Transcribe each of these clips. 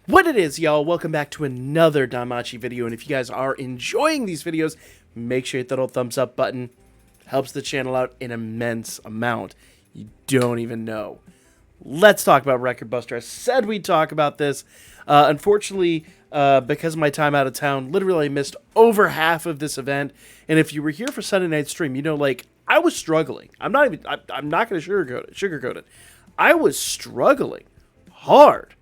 What it is, y'all, welcome back to another Danmachi video, and if you guys are enjoying these videos, make sure you hit that old thumbs up button. Helps the channel out an immense amount. You don't even know. Let's talk about Record Buster. I said we'd talk about this. Unfortunately, because of my time out of town, literally I missed over half of this event, and if you were here for Sunday night stream, you know, like, I was struggling. I'm not going to sugarcoat it. I was struggling hard.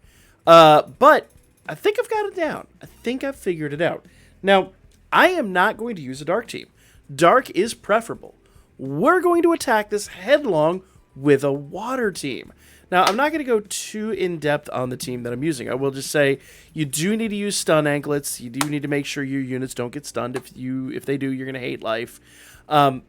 But I think I've got it down. I think I've figured it out. Now, I am not going to use a dark team. Dark is preferable. We're going to attack this headlong with a water team. Now, I'm not going to go too in-depth on the team that I'm using. I will just say you do need to use stun anklets. You do need to make sure your units don't get stunned. If they do, you're going to hate life. And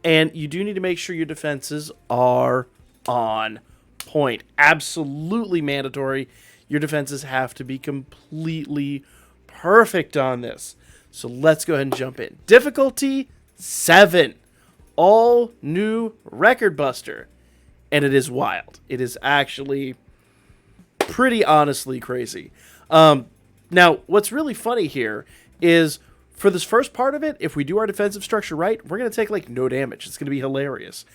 you do need to make sure your defenses are on point. Absolutely mandatory. Your defenses have to be completely perfect on this. So let's go ahead and jump in. Difficulty 7. All new Record Buster. And it is wild. It is actually pretty honestly crazy. Now, what's really funny here is for this first part of it, if we do our defensive structure right, we're going to take like no damage. It's going to be hilarious.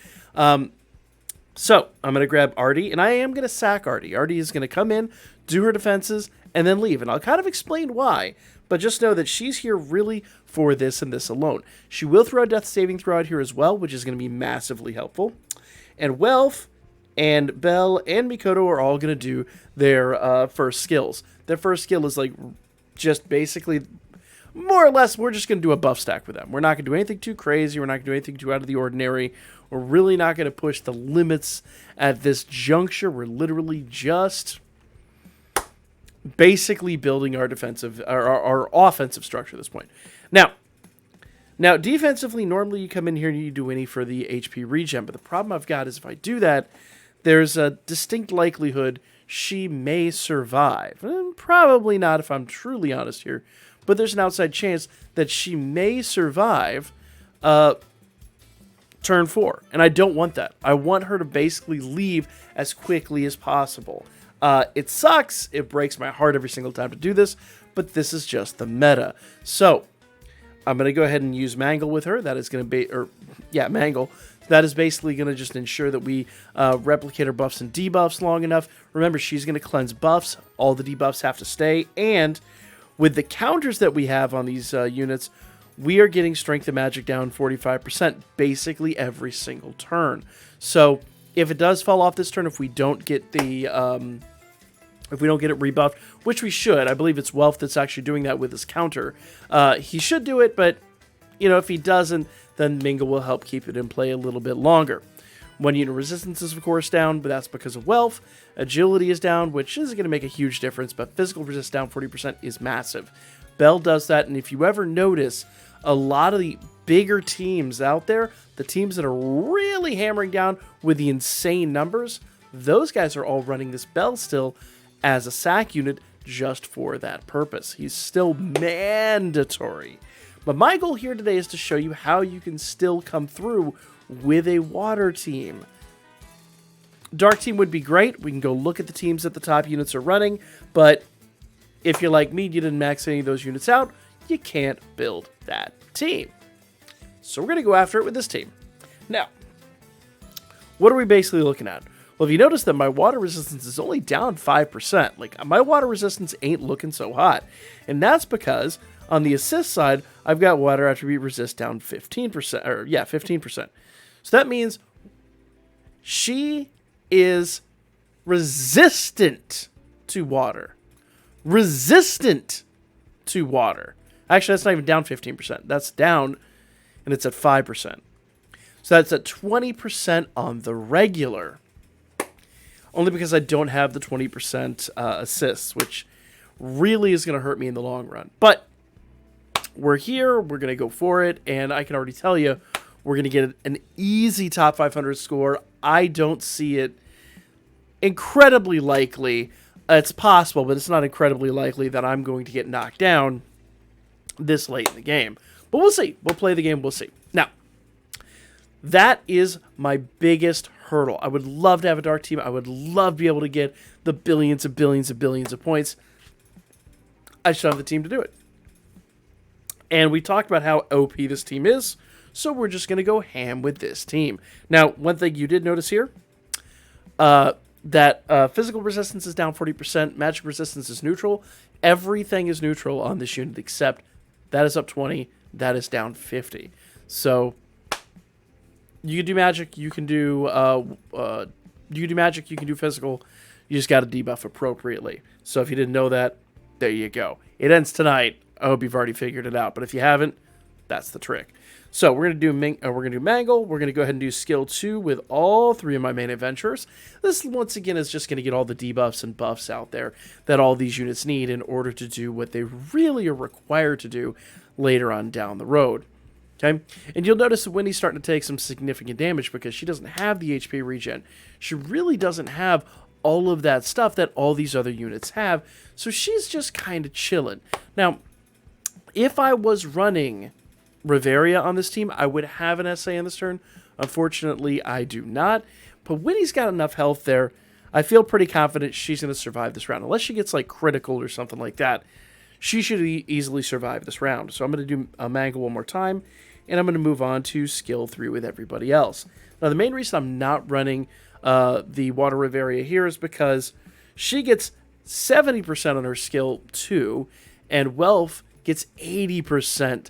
So, I'm going to grab Artie, and I am going to sack Artie. Artie is going to come in, do her defenses, and then leave. And I'll kind of explain why, but just know that she's here really for this and this alone. She will throw a death saving throw out here as well, which is going to be massively helpful. And Welf and Belle and Mikoto are all going to do their first skills. Their first skill is like just basically, more or less, we're just going to do a buff stack with them. We're not going to do anything too crazy. We're not going to do anything too out of the ordinary. We're really not going to push the limits at this juncture. We're literally just basically building our defensive, our offensive structure at this point. Now, defensively, normally you come in here and you do any for the HP regen, but the problem I've got is if I do that, there's a distinct likelihood she may survive. Probably not if I'm truly honest here, but there's an outside chance that she may survive turn 4, and I don't want that. I want her to basically leave as quickly as possible. It sucks. It breaks my heart every single time to do this, but this is just the meta. So, I'm going to go ahead and use Mangle with her. That is going to be, Mangle. That is basically going to just ensure that we replicate her buffs and debuffs long enough. Remember, she's going to cleanse buffs. All the debuffs have to stay, and with the counters that we have on these units, we are getting Strength and Magic down 45% basically every single turn. So if it does fall off this turn, if we don't get the if we don't get it rebuffed, which we should, I believe it's Wealth that's actually doing that with his counter. He should do it, but you know, if he doesn't, then Mingle will help keep it in play a little bit longer. 1 unit resistance is of course down, but that's because of Wealth. Agility is down, which isn't going to make a huge difference, but physical resist down 40% is massive. Belle does that, and if you ever notice, a lot of the bigger teams out there, the teams that are really hammering down with the insane numbers, those guys are all running this Belle still as a sack unit just for that purpose. He's still mandatory. But my goal here today is to show you how you can still come through with a water team. Dark team would be great. We can go look at the teams that the top units are running, but if you're like me, you didn't max any of those units out, you can't build that team. So we're going to go after it with this team. Now, what are we basically looking at? Well, if you notice that my water resistance is only down 5%, like my water resistance ain't looking so hot. And that's because on the assist side, I've got water attribute resist down 15%, or yeah, 15%. So that means she is resistant to water. Resistant to water. Actually, that's not even down 15%. That's down, and it's at 5%. So that's at 20% on the regular. Only because I don't have the 20% assists, which really is going to hurt me in the long run. But we're here. We're going to go for it, and I can already tell you we're going to get an easy top 500 score. I don't see it incredibly likely. It's possible, but it's not incredibly likely that I'm going to get knocked down this late in the game. But we'll see. We'll play the game. We'll see. Now, that is my biggest hurdle. I would love to have a dark team. I would love to be able to get the billions and billions and billions of points. I just don't have the team to do it. And we talked about how OP this team is, so we're just going to go ham with this team. Now, one thing you did notice here, that physical resistance is down 40%, magic resistance is neutral. Everything is neutral on this unit except that is up 20, that is down 50. So you can do magic, you can do magic, you can do physical. You just got to debuff appropriately. So if you didn't know that, there you go. It ends tonight. I hope you've already figured it out. But if you haven't, that's the trick. So we're gonna do Mangle. We're gonna go ahead and do skill 2 with all 3 of my main adventurers. This once again is just gonna get all the debuffs and buffs out there that all these units need in order to do what they really are required to do later on down the road. Okay, and you'll notice that Winnie's starting to take some significant damage because she doesn't have the HP regen. She really doesn't have all of that stuff that all these other units have, so she's just kind of chilling. Now, if I was running Reveria on this team, I would have an SA in this turn. Unfortunately, I do not. But Winnie's got enough health there. I feel pretty confident she's going to survive this round. Unless she gets like critical or something like that, she should easily survive this round. So I'm going to do a Mangle one more time, and I'm going to move on to skill 3 with everybody else. Now, the main reason I'm not running the Water Reveria here is because she gets 70% on her skill 2, and Wealth gets 80%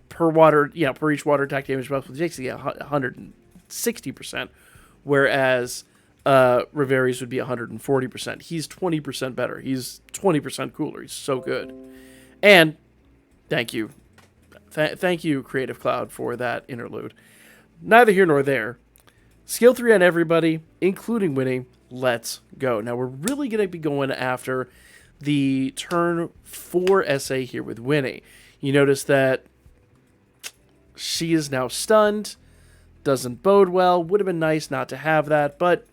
per each water attack damage buff, which takes 160%, whereas Reveria's would be 140%. He's 20% better. He's 20% cooler. He's so good. And thank you. Thank you, Creative Cloud, for that interlude. Neither here nor there. Skill 3 on everybody, including Winnie. Let's go. Now, we're really going to be going after the turn 4 SA here with Winnie. You notice that she is now stunned. Doesn't bode well. Would have been nice not to have that, but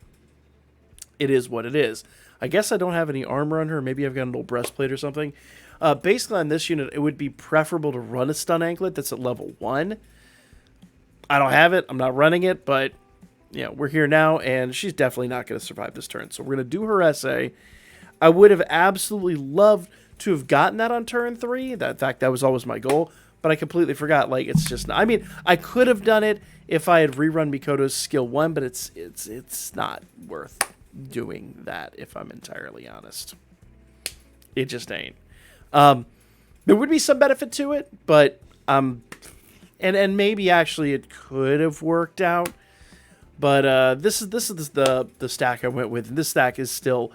it is what it is. I guess I don't have any armor on her. Maybe I've got an old breastplate or something. Basically, on this unit, it would be preferable to run a stun anklet that's at level 1. I don't have it. I'm not running it, but you know, we're here now, and she's definitely not going to survive this turn. So we're going to do her SA. I would have absolutely loved to have gotten that on turn 3. In fact, that was always my goal. But I completely forgot. Like, it's just not, I mean, I could have done it if I had rerun Mikoto's skill 1, but it's not worth doing that, if I'm entirely honest. It just ain't. There would be some benefit to it, but and maybe actually it could have worked out. But this is the stack I went with, and this stack is still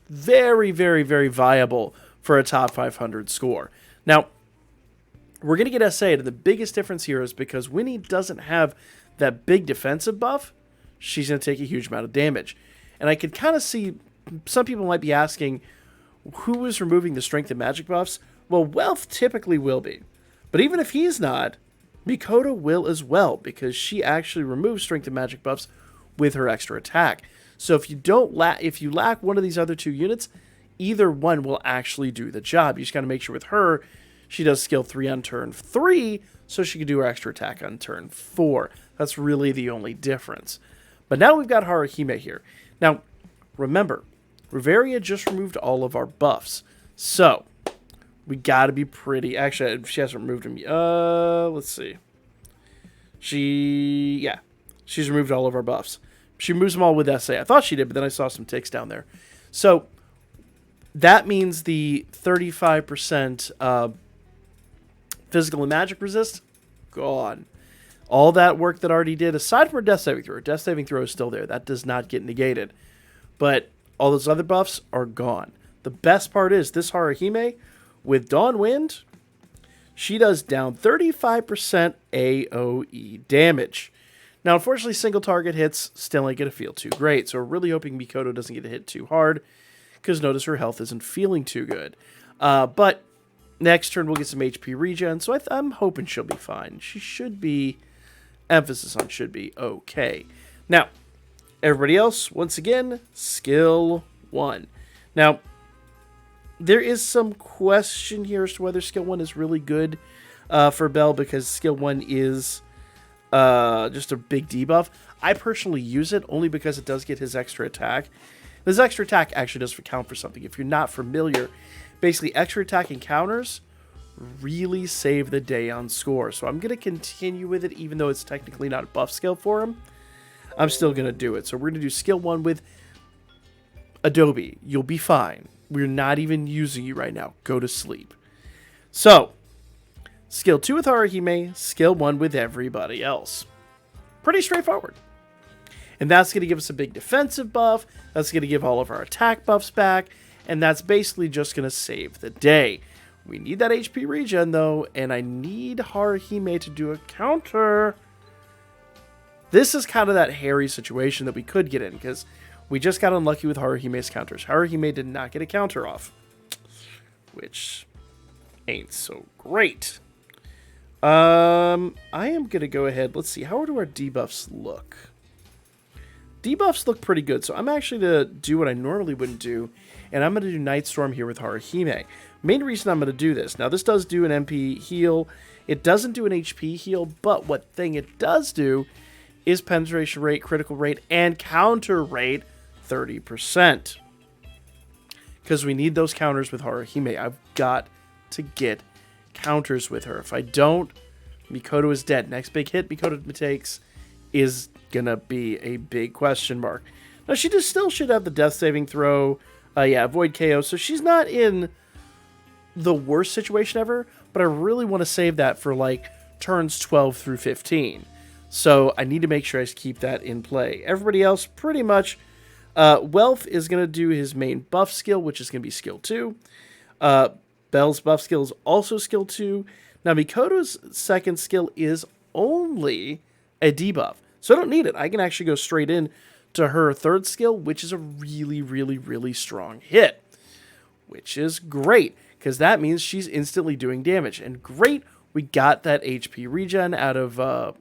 very, very, very viable for a top 500 score. Now, we're going to get SA, and the biggest difference here is because Winnie doesn't have that big defensive buff, she's going to take a huge amount of damage. And I could kind of see some people might be asking, who is removing the strength and magic buffs? Well, Wealth typically will be. But even if he's not, Mikoto will as well, because she actually removes strength and magic buffs with her extra attack. So if you lack one of these other 2 units, either one will actually do the job. You just got to make sure with her, she does skill 3 on turn 3, so she can do her extra attack on turn 4. That's really the only difference. But now we've got Haruhime here. Now, remember, Reveria just removed all of our buffs. So, we got to be pretty... Actually, she hasn't removed them. Let's see. She's removed all of our buffs. She removes them all with SA. I thought she did, but then I saw some ticks down there. So, that means the 35% physical and magic resist, gone. All that work that already did, aside from her death saving throw is still there. That does not get negated. But all those other buffs are gone. The best part is this Haruhime, with Dawn Wind, she does down 35% AoE damage. Now, unfortunately, single target hits still ain't going to feel too great. So we're really hoping Mikoto doesn't get hit too hard, because notice her health isn't feeling too good. But next turn we'll get some HP regen, so I'm hoping she'll be fine. She should be, emphasis on should be, okay. Now, everybody else, once again, skill 1. Now, there is some question here as to whether skill 1 is really good for Belle, because skill 1 is just a big debuff. I personally use it only because it does get his extra attack. This extra attack actually does count for something. If you're not familiar, basically extra attack encounters really save the day on score. So I'm going to continue with it even though it's technically not a buff skill for him. I'm still going to do it. So we're going to do skill 1 with Adobe. You'll be fine. We're not even using you right now. Go to sleep. So, skill 2 with Haruhime, skill 1 with everybody else. Pretty straightforward. And that's going to give us a big defensive buff. That's going to give all of our attack buffs back. And that's basically just going to save the day. We need that HP regen, though. And I need Haruhime to do a counter. This is kind of that hairy situation that we could get in. Because we just got unlucky with Haruhime's counters. Haruhime did not get a counter off. Which ain't so great. I am going to go ahead. Let's see. How do our debuffs look? Debuffs look pretty good. So I'm actually going to do what I normally wouldn't do. And I'm going to do Night Storm here with Haruhime. Main reason I'm going to do this. Now, this does do an MP heal. It doesn't do an HP heal. But what thing it does do is penetration rate, critical rate, and counter rate 30%. Because we need those counters with Haruhime. I've got to get counters with her. If I don't, Mikoto is dead. Next big hit Mikoto takes is gonna be a big question mark. Now, she just still should have the death saving throw. Avoid KO. So she's not in the worst situation ever, but I really want to save that for like turns 12 through 15. So I need to make sure I keep that in play. Everybody else, pretty much, Wealth is going to do his main buff skill, which is going to be skill 2. Bell's buff skill is also skill 2. Now, Mikoto's second skill is only a debuff. So I don't need it. I can actually go straight in to her third skill, which is a really, really, really strong hit. Which is great, because that means she's instantly doing damage. And great, we got that HP regen out of... that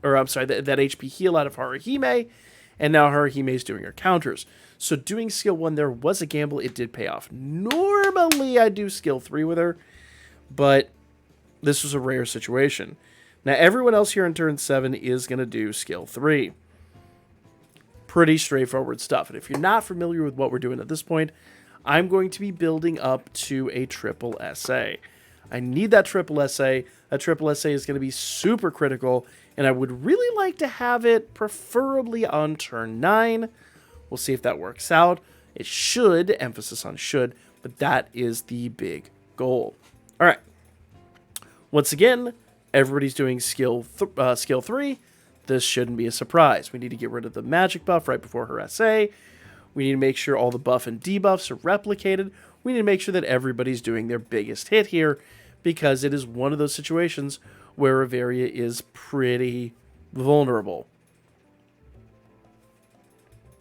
HP heal out of Haruhime. And now Haruhime's doing her counters. So doing skill 1 there was a gamble. It did pay off. Normally, I do skill 3 with her. But this was a rare situation. Now, everyone else here in turn 7 is going to do skill 3. Pretty straightforward stuff. And if you're not familiar with what we're doing at this point, I'm going to be building up to a triple SA. I need that triple SA. That triple SA is going to be super critical. And I would really like to have it preferably on turn 9. We'll see if that works out. It should, emphasis on should, but that is the big goal. All right. Once again, everybody's doing skill 3. This shouldn't be a surprise. We need to get rid of the magic buff right before her SA. We need to make sure all the buff and debuffs are replicated. We need to make sure that everybody's doing their biggest hit here, because it is one of those situations where Reveria is pretty vulnerable.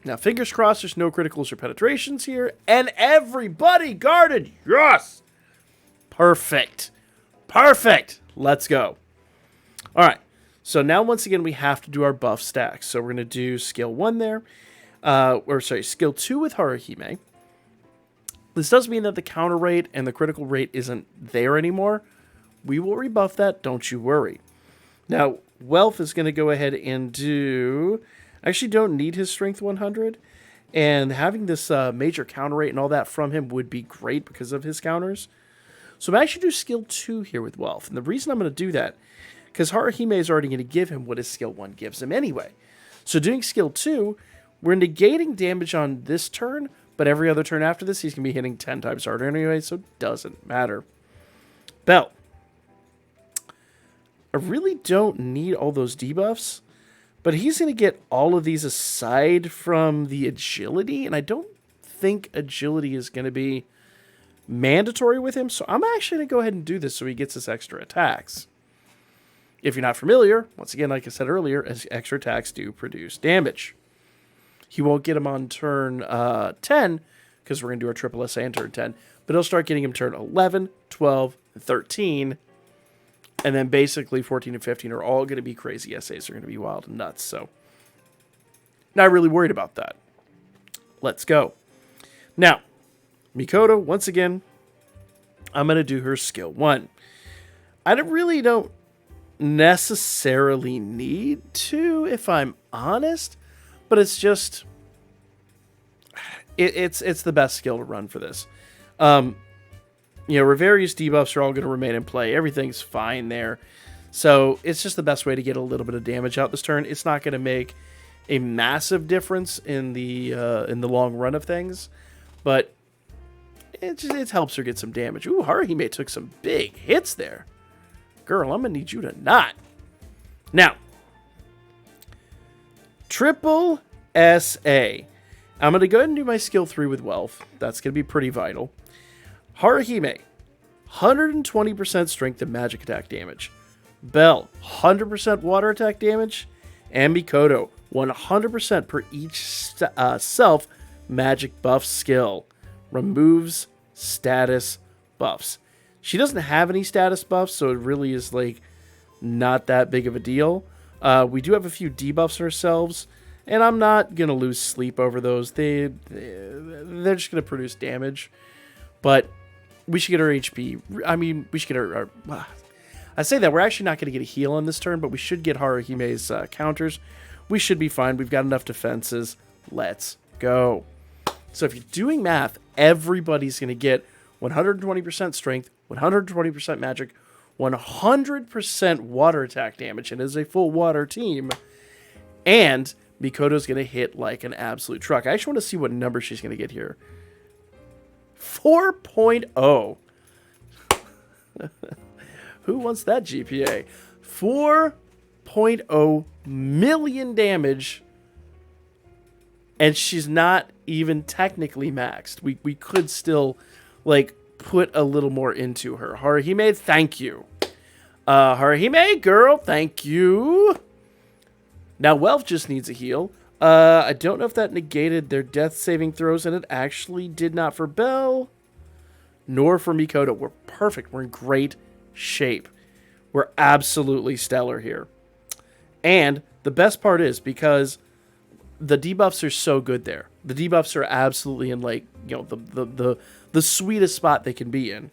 Now, fingers crossed there's no criticals or penetrations here. And everybody guarded. Yes! Perfect. Perfect. Let's go. All right. So now, once again, we have to do our buff stacks. So we're going to do skill 1 there. Skill 2 with Haruhime. This does mean that the counter rate and the critical rate isn't there anymore. We will rebuff that, don't you worry. Now, Wealth is going to go ahead and do... I actually don't need his Strength 100. And having this major counter rate and all that from him would be great because of his counters. So I'm actually do skill 2 here with Wealth. And the reason I'm going to do that, because Haruhime is already going to give him what his skill 1 gives him anyway. So doing skill 2, we're negating damage on this turn, but every other turn after this, he's going to be hitting 10 times harder anyway, so it doesn't matter. Bell. I really don't need all those debuffs, but he's going to get all of these aside from the agility, and I don't think agility is going to be mandatory with him, so I'm actually going to go ahead and do this so he gets his extra attacks. If you're not familiar, once again, like I said earlier, extra attacks do produce damage. He won't get him on turn 10, because we're going to do our triple SA on turn 10, but he'll start getting him turn 11, 12, and 13, and then basically 14 and 15 are all going to be crazy SAs. They're going to be wild and nuts, so not really worried about that. Let's go. Now, Mikoto, once again, I'm going to do her skill 1. I really don't necessarily need to, if I'm honest, but it's just it's the best skill to run for this. Reveri's debuffs are all going to remain in play. Everything's fine there. So it's just the best way to get a little bit of damage out this turn. It's not going to make a massive difference in the long run of things, but it helps her get some damage. Ooh, Haruhime took some big hits there. Girl, I'm going to need you to not. Now, triple SA. I'm going to go ahead and do my skill 3 with Wealth. That's going to be pretty vital. Haruhime, 120% strength and magic attack damage. Bell, 100% water attack damage. And Mikoto, 100% per each self magic buff skill. Removes status buffs. She doesn't have any status buffs, so it really is like not that big of a deal. We do have a few debuffs ourselves, and I'm not going to lose sleep over those. They're just going to produce damage. But we should get our HP. I mean, we should get our I say that we're actually not going to get a heal on this turn, but we should get Haruhime's counters. We should be fine. We've got enough defenses. Let's go. So if you're doing math, everybody's going to get 120% strength, 120% magic, 100% water attack damage, and is a full water team. And Mikoto's going to hit like an absolute truck. I actually want to see what number she's going to get here. 4.0. Who wants that GPA? 4.0 million damage. And she's not even technically maxed. We could still, like, put a little more into her. Haruhime, thank you. Haruhime, girl, thank you. Now, Wealth just needs a heal. I don't know if that negated their death saving throws, and it actually did not for Belle, nor for Mikoto. We're perfect. We're in great shape. We're absolutely stellar here. And the best part is, because the debuffs are so good there. The debuffs are absolutely in, like, the sweetest spot they can be in.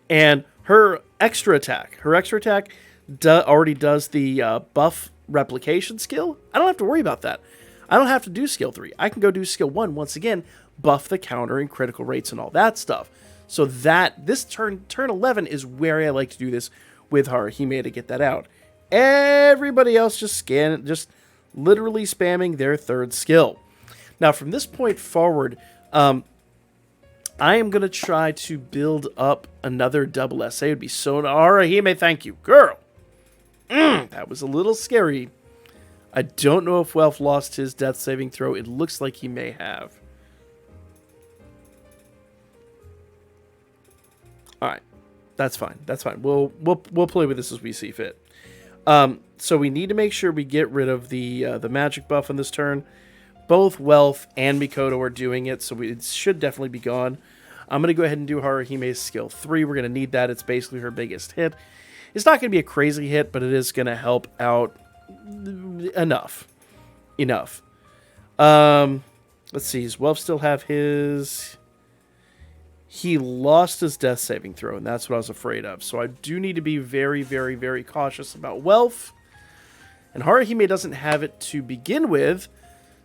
And her extra attack already does the buff replication skill. I don't have to worry about that. I don't have to do skill 3. I can go do skill 1 once again, buff the counter and critical rates and all that stuff. So that this turn 11 is where I like to do this with Haruhime to get that out. Everybody else just literally spamming their third skill. Now from this point forward, I am going to try to build up another double SA. It would be so... Haruhime, thank you. Girl! That was a little scary. I don't know if Wealth lost his death saving throw. It looks like he may have. Alright. That's fine. That's fine. We'll play with this as we see fit. So we need to make sure we get rid of the magic buff on this turn. Both Wealth and Mikoto are doing it, so it should definitely be gone. I'm going to go ahead and do Haruhime's skill 3. We're going to need that. It's basically her biggest hit. It's not going to be a crazy hit, but it is going to help out enough. Let's see. Does Wealth still have his... He lost his death saving throw, and that's what I was afraid of. So I do need to be very, very, very cautious about Wealth. And Haruhime doesn't have it to begin with,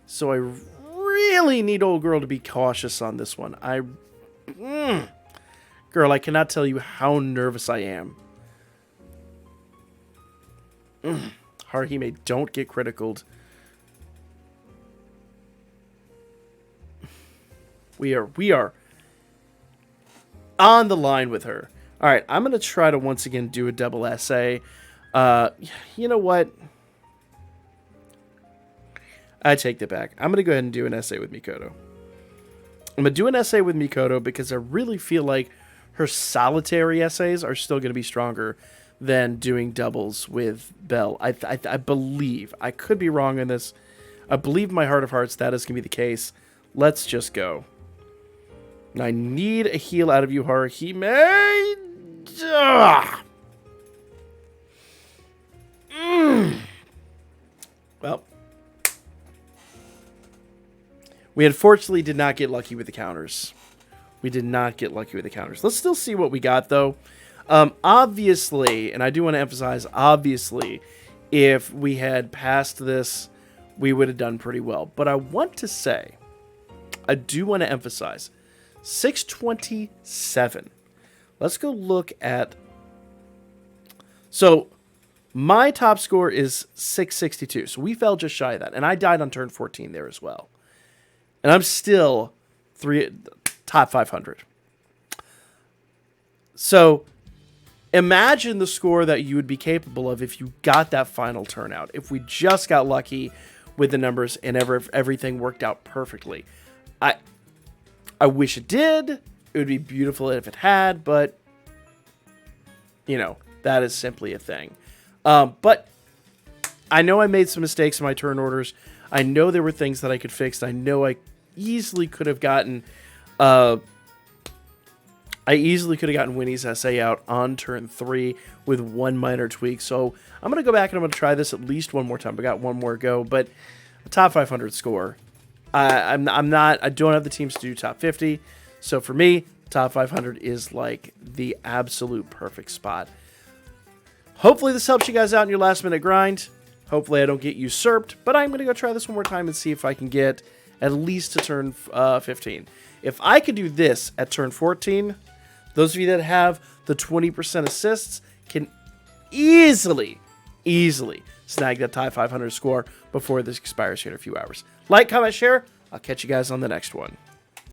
so I really need old girl to be cautious on this one. Girl, I cannot tell you how nervous I am. Haruhime, don't get criticaled. We are on the line with her. All right, I'm going to try to once again do a double SA. You know what? I take that back. I'm going to go ahead and do an SA with Mikoto. I'm going to do an SA with Mikoto because I really feel like her solitary essays are still going to be stronger than doing doubles with Belle. I believe. I could be wrong on this. I believe in my heart of hearts that is going to be the case. Let's just go. I need a heal out of you, Haruhime. Well, we unfortunately did not get lucky with the counters. Let's still see what we got, though. Obviously, and I do want to emphasize, obviously, if we had passed this, we would have done pretty well. But I want to say, I do want to emphasize, 627. Let's go look at... So, my top score is 662. So we fell just shy of that. And I died on turn 14 there as well. And I'm still top 500. So imagine the score that you would be capable of if you got that final turnout. If we just got lucky with the numbers and everything worked out perfectly. I wish it did. It would be beautiful if it had, but you know, that is simply a thing. But I know I made some mistakes in my turn orders. I know there were things that I could fix. I know I easily could have gotten Winnie's essay out on turn 3 with one minor tweak. So I'm going to go back and I'm going to try this at least one more time. I got one more go, but a top 500 score. I don't have the teams to do top 50. So for me, top 500 is like the absolute perfect spot. Hopefully this helps you guys out in your last minute grind. Hopefully I don't get usurped, but I'm going to go try this one more time and see if I can get at least to turn 15. If I could do this at turn 14, those of you that have the 20% assists can easily snag that top 500 score before this expires here in a few hours. Like, comment, share. I'll catch you guys on the next one.